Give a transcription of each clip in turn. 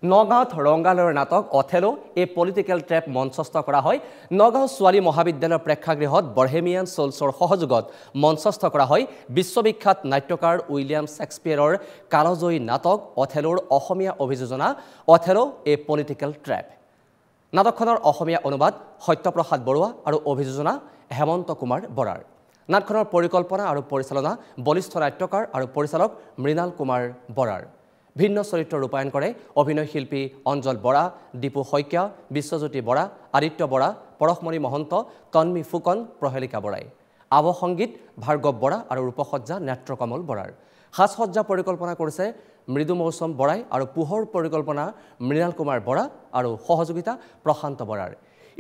নগাঁৱত ৰংগালয়ৰ নাটক অথেলো এ পলিটিকেল ট্ৰেপ মঞ্চস্থ কৰা হয়। নগাঁও ছোৱালী মহাবিদ্যালয়ৰ প্ৰেক্ষাগৃহত বৰহেমিয়ান সোলছৰ সহযোগত মঞ্চস্থ কৰা হয় বিশ্ববিখ্যাত নাট্যকাৰ উইলিয়াম শেক্সপিয়াৰৰ কালজয়ী নাটক অথেলোৰ অসমীয়া অভিযোজনা অথেলো এ পলিটিকেল ট্ৰেপ। নাটকখনৰ অসমীয়া অনুবাদ সত্যপ্ৰসাদ বৰুৱা আৰু অভিযোজনা হেমন্ত কুমাৰ বৰাৰ। নাটকখনৰ পৰিকল্পনা আৰু পৰিচালনা বলিষ্ঠ নাট্যকাৰ আৰু পৰিচালক মৃণাল কুমাৰ বৰাৰ। ভিন্ন চৰিত্ৰ ৰূপায়ণ কৰে অভিনয় শিল্পী অঞ্জল বৰা, দীপু শইকীয়া, বিশ্বজ্যোতি বৰা, আদিত্য বৰা, পৰশমণি মহন্ত, তন্মী ফুকন, প্ৰহেলিকা বৰাই। আৱসংগীত ভাৰ্গৱ বৰা আৰু ৰূপসজ্জা নেত্ৰকমল বৰাৰ। সাজসজ্জা পৰিকল্পনা কৰিছে মৃদু মৌচম বৰাই আৰু পোহৰ পৰিকল্পনা মৃণাল কুমাৰ বৰা আৰু সহযোগিতা প্ৰশান্ত বৰাৰ।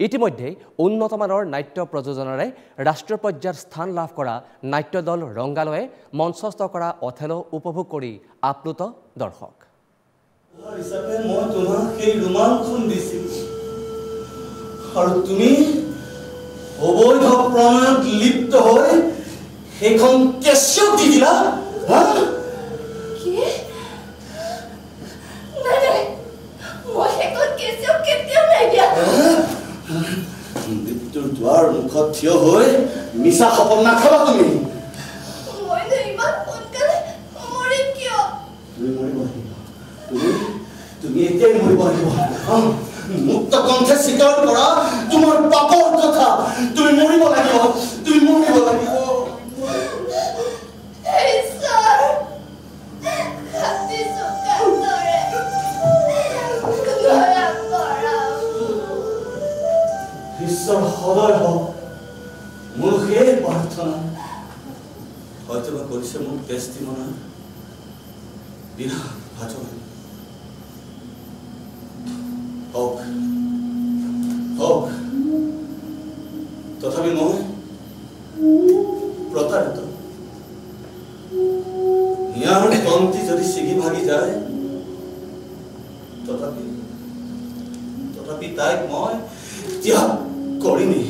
ইতিমধ্যে উন্নতমানৰ নাট্য প্ৰযোজনাৰে ৰাষ্ট্ৰীয় পৰ্যায়ত স্থান লাভ কৰা নাট্য দল ৰংগালয়ে মঞ্চস্থ কৰা অথেলো উপভোগ কৰি আপ্লুত দৰ্শক। হিচাপে মই তোমাক সেই ৰুমালখন দিছিলোঁ আৰু তুমি অবৈধ প্ৰণয়ত লিপ্ত হৈ সেইখন কেচিয়ক দি দিলা। মৃত্যুৰ দুৱাৰ মুখত থিয় হৈ মিছা সপোন নাখাবা তুমি। তুমি এতিয়াই মৰিব লাগিব। মুক্ত কণ্ঠে স্বীকাৰ কৰা তোমাৰ পাপৰ কথা। তুমি মৰিব লাগিব, তুমি মৰিব লাগিব। ঈশ্বৰ সদয় হওক, মোৰ সেই প্ৰাৰ্থনা। হয়তো বা কৰিছে মোক টেষ্টিমনা বিনা ভাজনা। হওক হওক, তথাপি মই প্ৰতাৰিত। ইয়াৰ তন্তি যদি ছিগি ভাগি যায়, তথাপি তাইক মই ত্যাগ কৰিমেই।